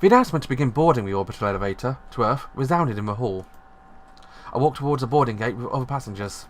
The announcement to begin boarding the orbital elevator to Earth resounded in the hall. I walked towards the boarding gate with other passengers.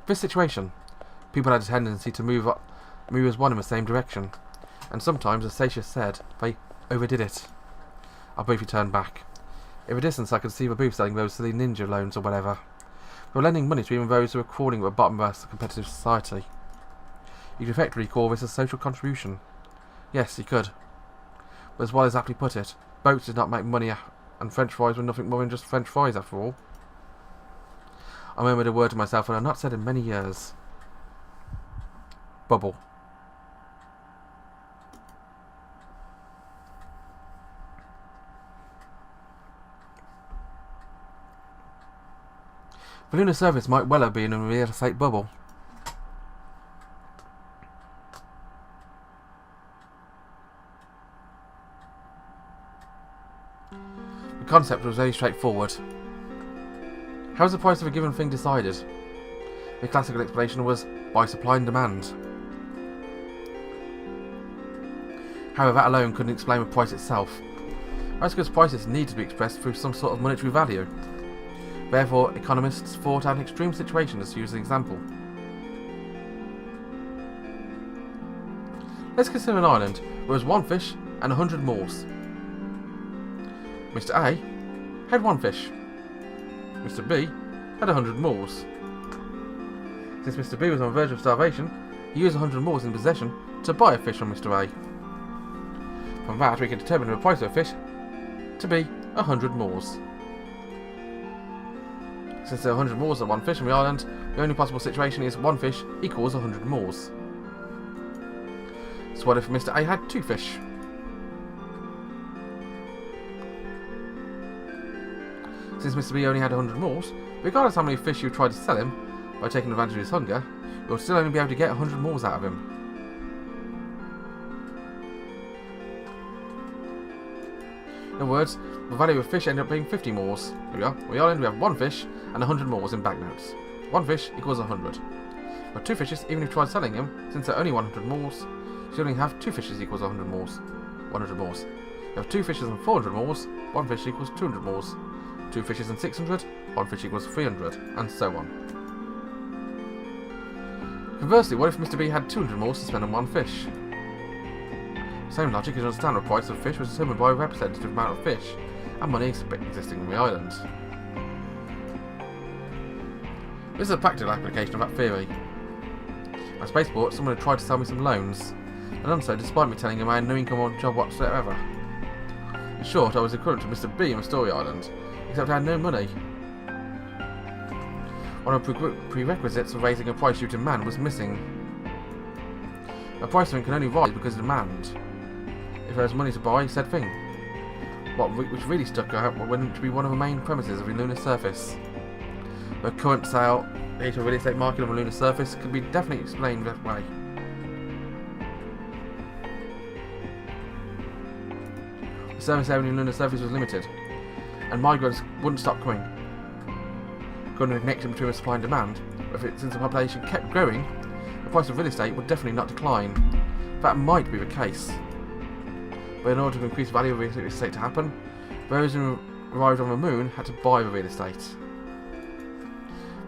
This situation, people had a tendency to move as one in the same direction, and sometimes, as Sasha said, they overdid it. I briefly turned back. In the distance I could see the booth selling those silly ninja loans or whatever. They were lending money to even those who were crawling at the bottom of a competitive society. You could effectively call this a social contribution. Yes, you could. But as well as aptly put it, boats did not make money, and French fries were nothing more than just French fries after all. I murmured a word to myself that I had not said in many years. Bubble. The lunar surface might well have been a real estate bubble. The concept was very straightforward. How is the price of a given thing decided? The classical explanation was by supply and demand. However, that alone couldn't explain the price itself. That's because prices need to be expressed through some sort of monetary value. Therefore, economists thought out an extreme situation to use an example. Let's consider an island where there was one fish and 100 moors. Mr. A had one fish. Mr. B had 100 moors. Since Mr. B was on the verge of starvation, he used 100 moors in possession to buy a fish from Mr. A. From that, we can determine the price of a fish to be 100 moors. Since there are 100 moors and one fish on the island, the only possible situation is one fish equals 100 moors. So what if Mr. A had two fish? Since Mr. B only had 100 moors, regardless how many fish you tried to sell him, by taking advantage of his hunger, you will still only be able to get 100 moors out of him. In other words, the value of fish ended up being 50 moors. Here we are. On the island we have one fish and 100 moors in banknotes. One fish equals 100. But two fishes, even if you tried selling them, since there are only 100 moors, you only have two fishes equals 100 moors. 100 moors. You have two fishes and 400 moors, one fish equals 200 moors. Two fishes and 600, one fish equals 300, and so on. Conversely, what if Mr. B had 200 moors to spend on one fish? Same logic, you can understand the price of fish was determined by a representative amount of fish and money existing on the island. This is a practical application of that theory. At Spaceport, someone had tried to sell me some loans, and done so despite me telling him I had no income or job whatsoever. In short, I was equivalent to Mr. B on the Story Island, except I had no money. One of the prerequisites of raising a price due to demand was missing. A price of it can only rise because of demand. If there was money to buy said thing, which really stuck out went to be one of the main premises of the lunar surface. The current sale rate of real estate market on the lunar surface could be definitely explained that way. The service area on the lunar surface was limited, and migrants wouldn't stop coming. Couldn't connect them between supply and demand, but since the population kept growing, the price of real estate would definitely not decline. That might be the case. But in order to increase the value of real estate to happen, those who arrived on the moon had to buy the real estate.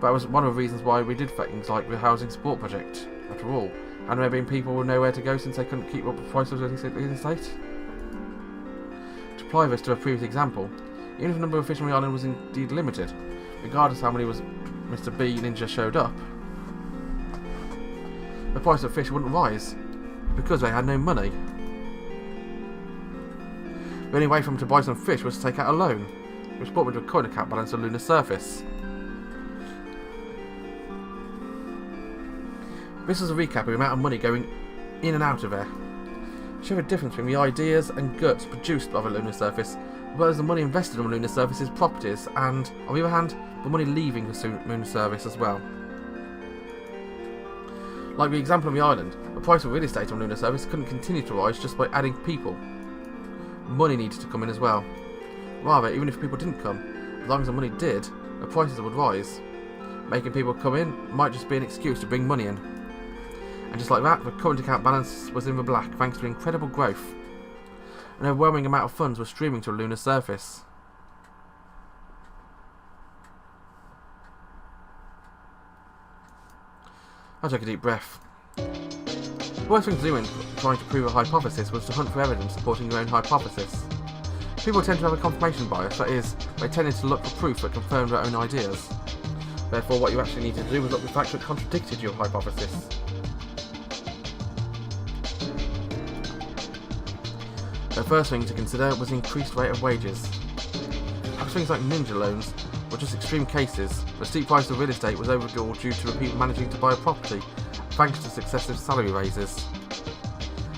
That was one of the reasons why we did things like the housing support project, after all. Hadn't there been people with nowhere to go since they couldn't keep up with the price of real estate? To apply this to a previous example, even if the number of fish on the island was indeed limited, regardless how many Mr. B Ninja showed up, the price of fish wouldn't rise, because they had no money. The only way for them to buy some fish was to take out a loan, which brought them to a coin account balance on the lunar surface. This is a recap of the amount of money going in and out of there. Show the difference between the ideas and guts produced by the lunar surface, as well as the money invested on the lunar surface's properties, and, on the other hand, the money leaving the lunar surface as well. Like the example on the island, the price of real estate on the lunar surface couldn't continue to rise just by adding people. Money needed to come in as well. Rather, even if people didn't come, as long as the money did, the prices would rise. Making people come in might just be an excuse to bring money in. And just like that, the current account balance was in the black thanks to incredible growth. An overwhelming amount of funds were streaming to the lunar surface. I took a deep breath. The worst thing to do when trying to prove a hypothesis was to hunt for evidence supporting your own hypothesis. People tend to have a confirmation bias, that is, they tended to look for proof that confirmed their own ideas. Therefore, what you actually needed to do was look for facts that contradicted your hypothesis. The first thing to consider was the increased rate of wages. Perhaps things like ninja loans were just extreme cases. The steep price of real estate was overall due to the people managing to buy a property, thanks to successive salary raises.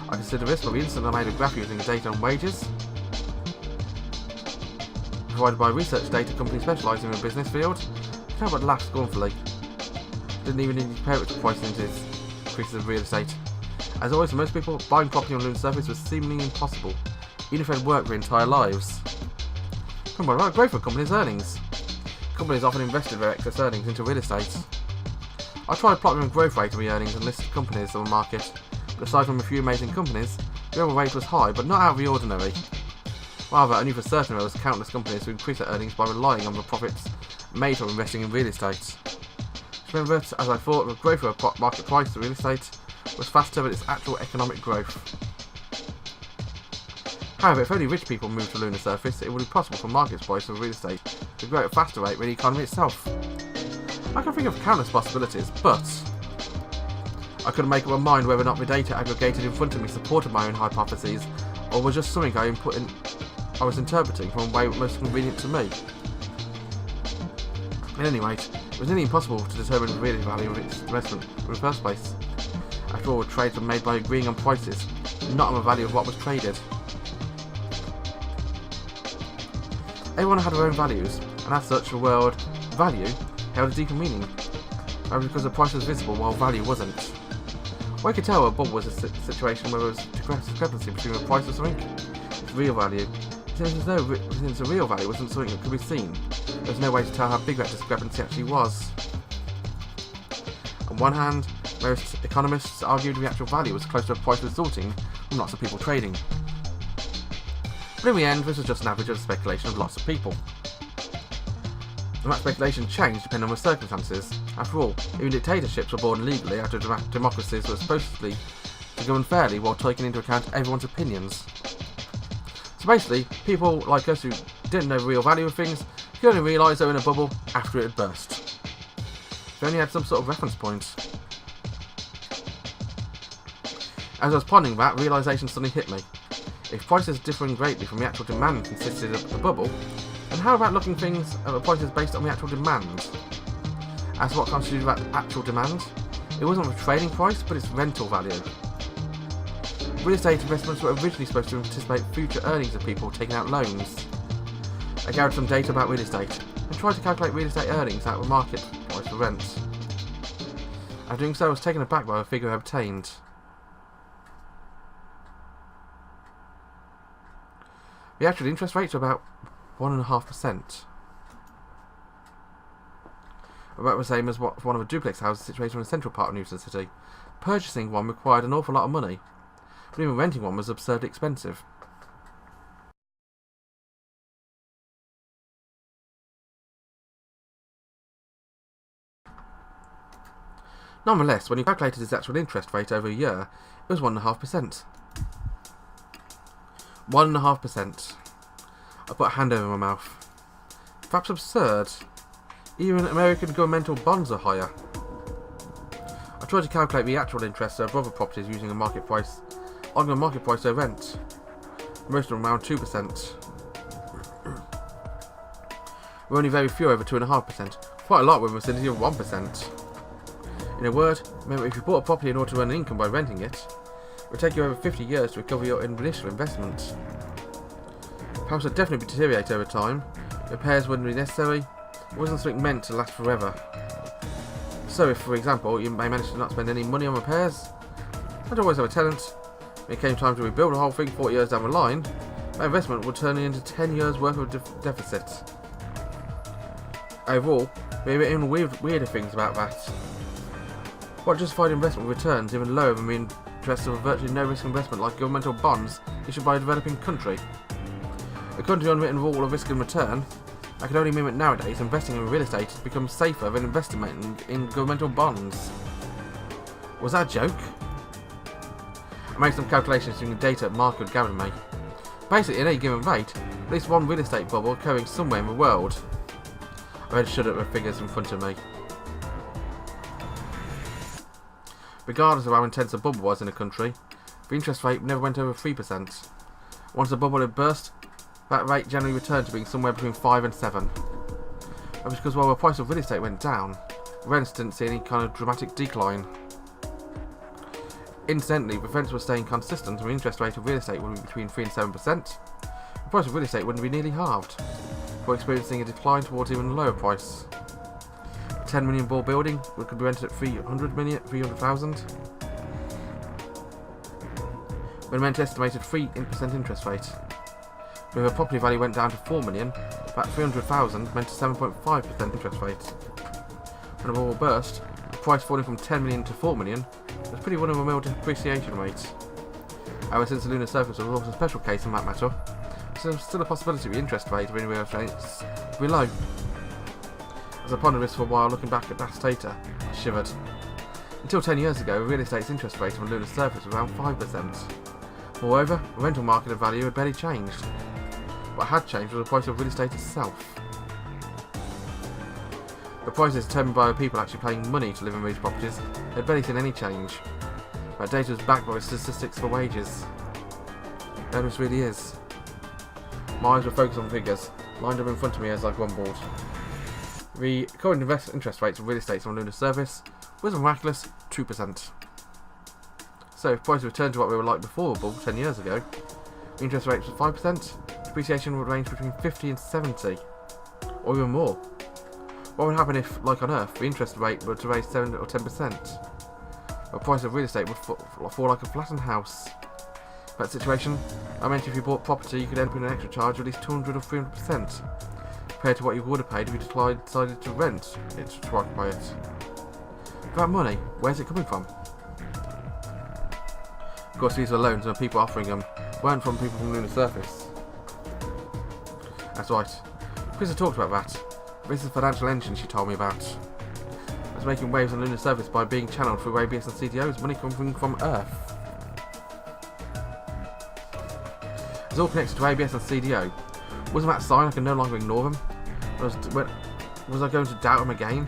I consider this for the instant I made a graph using data on wages, provided by research data company specialising in the business field. I can't but laugh scornfully. Didn't even need to compare it to price increases of real estate. As always, for most people, buying property on the lunar surface was seemingly impossible, even if they had worked their entire lives. Come on, what about growth of companies' earnings? Companies often invested their excess earnings into real estate. I tried plotting the growth rate of the earnings and listed companies on the market, but aside from a few amazing companies, the overall rate was high, but not out of the ordinary. Rather, I knew for certain there was countless companies who increased their earnings by relying on the profits made from investing in real estate. Remember that, as I thought, the growth of the market price of real estate was faster than its actual economic growth. However, if only rich people moved to the lunar surface, it would be possible for market price of real estate to grow at a faster rate than the economy itself. I can think of countless possibilities, but I couldn't make up my mind whether or not the data aggregated in front of me supported my own hypotheses, or was just something I was interpreting from a way most convenient to me. At any rate, it was nearly impossible to determine the real value of its investment in the first place. After all, trades were made by agreeing on prices, not on the value of what was traded. Everyone had their own values, and as such the word value held a deeper meaning, because the price was visible while value wasn't. What I could tell a bubble was a situation where there was a discrepancy between the price of something and its real value. Since the real value wasn't something that could be seen, there was no way to tell how big that discrepancy actually was. On one hand, most economists argued the actual value was close to the price resulting from lots of people trading. But in the end, this was just an average of the speculation of lots of people. And that speculation changed depending on the circumstances. After all, even dictatorships were born legally out of democracies that were supposedly to govern fairly while taking into account everyone's opinions. So basically, people like us who didn't know the real value of things could only realise they were in a bubble after it had burst. They only had some sort of reference point. As I was pondering that, realisation suddenly hit me. If prices differing greatly from the actual demand consisted of the bubble, then how about looking things at the prices based on the actual demand? As to what constituted that actual demand, it wasn't the trading price, but its rental value. Real estate investments were originally supposed to anticipate future earnings of people taking out loans. I gathered some data about real estate, and tried to calculate real estate earnings out of the market price for rent. After doing so, I was taken aback by the figure I obtained. The actual interest rates are about 1.5%. About the same as what one of the duplex houses situated in the central part of New York City. Purchasing one required an awful lot of money, but even renting one was absurdly expensive. Nonetheless, when you calculated its actual interest rate over a year, it was 1.5%. 1.5%. I put a hand over my mouth. Perhaps absurd. Even American governmental bonds are higher. I tried to calculate the actual interest of other properties using a market price, on the market price they rent. Most of them around 2%. There were only very few over 2.5%. Quite a lot were in the vicinity of 1%. In a word, remember, if you bought a property in order to earn an income by renting it, it would take you over 50 years to recover your initial investment. The house would definitely deteriorate over time. Repairs wouldn't be necessary. It wasn't something meant to last forever. So if, for example, you may manage to not spend any money on repairs, and always have a tenant, when it came time to rebuild the whole thing 40 years down the line, that investment would turn into 10 years worth of deficit. Overall, there are even weirder things about that. What justified investment returns even lower than the interests of a virtually no-risk investment like governmental bonds issued by a developing country. A country unwritten rule of risk and return, I can only mean that nowadays investing in real estate has become safer than investing in governmental bonds. Was that a joke? I made some calculations using the data Mark had gathered me. Basically, at any given rate, at least one real estate bubble occurring somewhere in the world. I read shudder at the figures in front of me. Regardless of how intense a bubble was in a country, the interest rate never went over 3%. Once the bubble had burst, that rate generally returned to being somewhere between 5 and 7. That was because while the price of real estate went down, rents didn't see any kind of dramatic decline. Incidentally, the rents were staying consistent and the interest rate of real estate would be between 3 and 7%. The price of real estate wouldn't be nearly halved, before experiencing a decline towards even a lower price. A 10 million ball building could be rented at 300,000. When meant estimated 3% interest rate. But if a property value went down to 4 million, that 300,000 meant a 7.5% interest rate. When the bubble burst, the price falling from 10 million to 4 million was pretty run-of-the-mill depreciation rate. However, since the lunar surface was also a special case in that matter, there was still a possibility of the interest rate of any real estates to be low. As I pondered this for a while, looking back at that data, I shivered. Until 10 years ago, real estate's interest rate on the lunar surface was around 5%. Moreover, the rental market of value had barely changed. What had changed was the price of real estate itself. The prices determined by the people actually paying money to live in these properties had barely seen any change. That data was backed by statistics for wages. There this really is. My eyes were focused on figures, lined up in front of me as I grumbled. The current interest rates of real estate on the lunar surface was a miraculous 2%. So if prices returned to what they were like before the bubble 10 years ago, the interest rates was 5%, depreciation would range between 50 and 70, or even more. What would happen if, like on Earth, the interest rate were to raise 7 or 10%? The price of real estate would fall like a flattened house. In that situation, I meant if you bought property, you could end up with an extra charge of at least 200 or 300%, compared to what you would have paid if you decided to rent it to occupy it. That money, where's it coming from? Of course, these are loans, and the people offering them weren't from people from the lunar surface. That's right. Chris had talked about that. This is a financial engine she told me about. It was making waves on the lunar surface by being channeled through ABS and CDOs, money coming from Earth. It's all connected to ABS and CDO. Wasn't that a sign I could no longer ignore them? Was I going to doubt them again?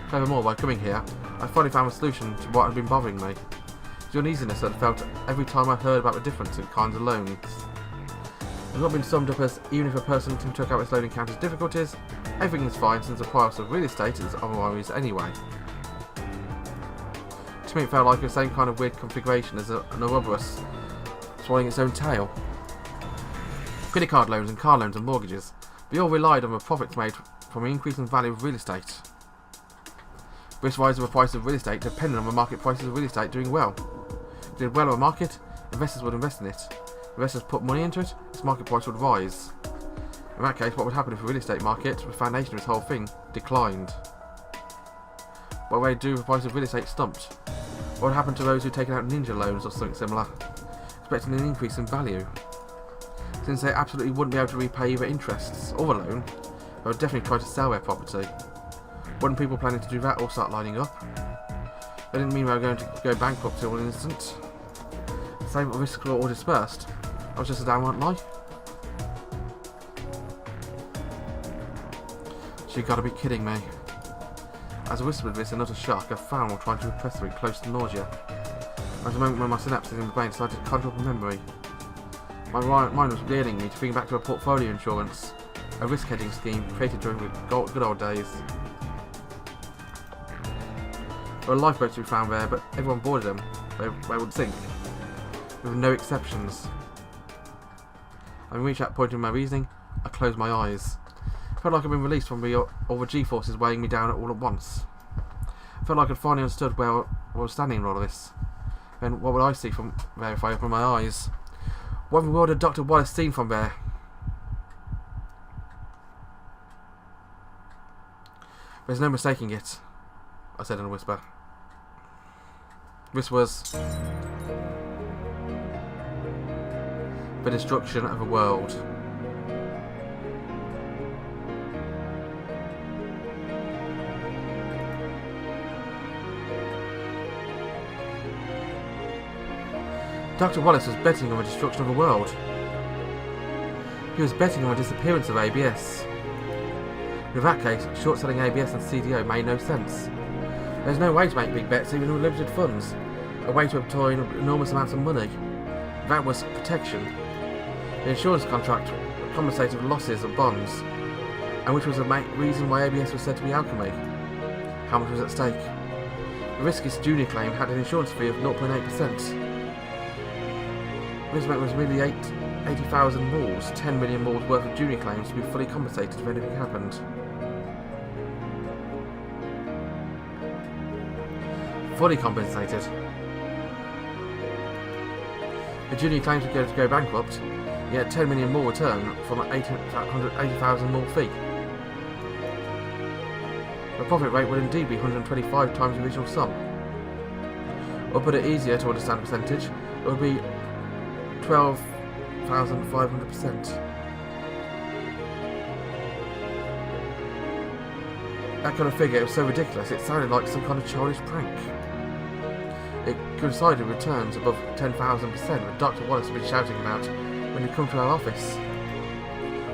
Furthermore, by coming here, I finally found a solution to what had been bothering me. The uneasiness I'd felt every time I heard about the difference in kinds of loans. It's not been summed up as, even if a person who took out this loan encounters difficulties, everything is fine since the price of real estate is otherwise anyway. To me it felt like the same kind of weird configuration as an Ouroboros swallowing its own tail. Credit card loans and car loans and mortgages, they all relied on the profits made from the increase in value of real estate. This rise of the price of real estate depended on the market prices of real estate doing well. If it did well on the market, investors would invest in it. If investors put money into it, its market price would rise. In that case, what would happen if the real estate market, the foundation of this whole thing, declined? What would they do if the price of real estate stumped? What would happen to those who'd taken out ninja loans or something similar, expecting an increase in value? Since they absolutely wouldn't be able to repay either interests or the loan, they would definitely try to sell their property. Wouldn't people planning to do that all start lining up? They didn't mean they were going to go bankrupt in an instant. Same risk or dispersed. That was just a downright lie. She gotta be kidding me. As I whispered this in utter shock, I found while trying to repress something close to nausea. There was a moment when my synapses in the brain started to conjure up a memory. My mind was leading me to think back to a portfolio insurance, a risk hedging scheme created during the good old days. There were lifeboats to be found there, but everyone boarded them. They would sink, with no exceptions. Having reached that point in my reasoning, I closed my eyes. I felt like I'd been released from all the G-forces weighing me down all at once. I felt like I'd finally understood where I was standing in all of this. Then what would I see from there if I opened my eyes? What in the world had Dr. Wallace seen from there? There's no mistaking it, I said in a whisper. This was for destruction of a world. Dr. Wallace was betting on the destruction of the world. He was betting on the disappearance of ABS. In that case, short-selling ABS and CDO made no sense. There's no way to make big bets even with limited funds, a way to obtain enormous amounts of money. That was protection. The insurance contract compensated for losses of bonds, and which was the reason why ABS was said to be alchemy. How much was at stake? The riskiest junior claim had an insurance fee of 0.8%. This meant it was merely 80,000 moles, 10 million moles worth of junior claims to be fully compensated if anything happened. Fully compensated. The junior claims were going to go bankrupt, yet 10 million more return from an 80,000 more fee. The profit rate would indeed be 125 times the original sum. Or put it easier to understand the percentage, it would be 12,500%. That kind of figure was so ridiculous it sounded like some kind of childish prank. It coincided with returns above 10,000% that Dr. Wallace had been shouting about when he'd come to our office.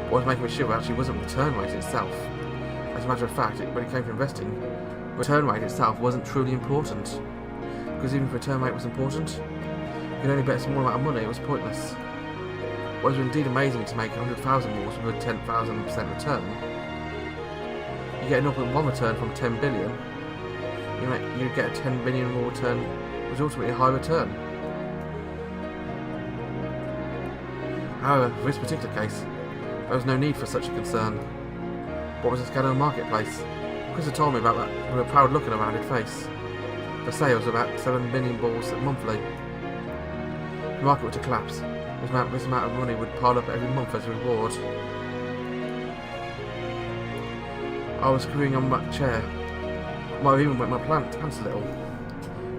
What was making me shiver actually wasn't return rate itself. As a matter of fact, when it came to investing, return rate itself wasn't truly important. Because even if return rate was important, you could only bet a small amount of money, it was pointless. What was indeed amazing to make 100,000 more with a 10,000% return. You get a 0.1 return from 10 billion, you get a 10 billion more return, which is ultimately a high return. However, for this particular case, there was no need for such a concern. What was the scale of the marketplace? Chris had told me about that with a proud look on a rounded face. The sales were about 7 billion balls monthly. The market were to collapse. This amount of money would pile up every month as a reward. I was screwing on my chair. Might have even wet my pants a little.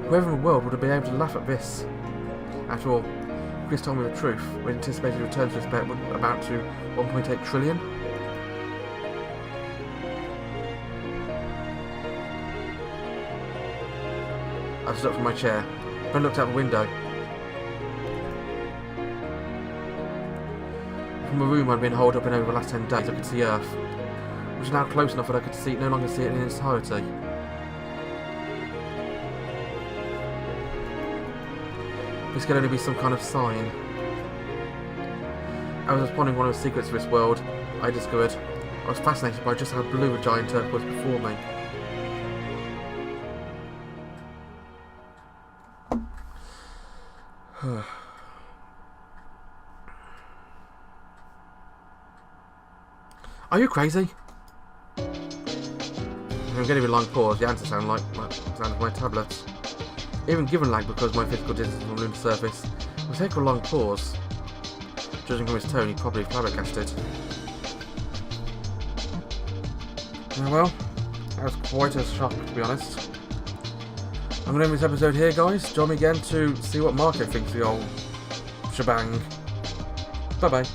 Whoever in the world would have been able to laugh at this? After all, Chris told me the truth. We anticipated returns for this bet would amount to 1.8 trillion. I stood up from my chair, then looked out the window. From a room I'd been holed up in over the last 10 days, I could see Earth, which is now close enough that I could no longer see it in its entirety. This could only be some kind of sign. As I was pondering one of the secrets of this world I discovered, I was fascinated by just how blue a giant Earth was before me. Are you crazy? I'm getting a long pause. The answer sounds like the sound of my tablet. Even given lag because my physical distance from the lunar surface, it will take a long pause. Judging from his tone, he probably flabbergasted. Oh well, that was quite a shock, to be honest. I'm going to end this episode here, guys. Join me again to see what Marco thinks of the old shebang. Bye bye.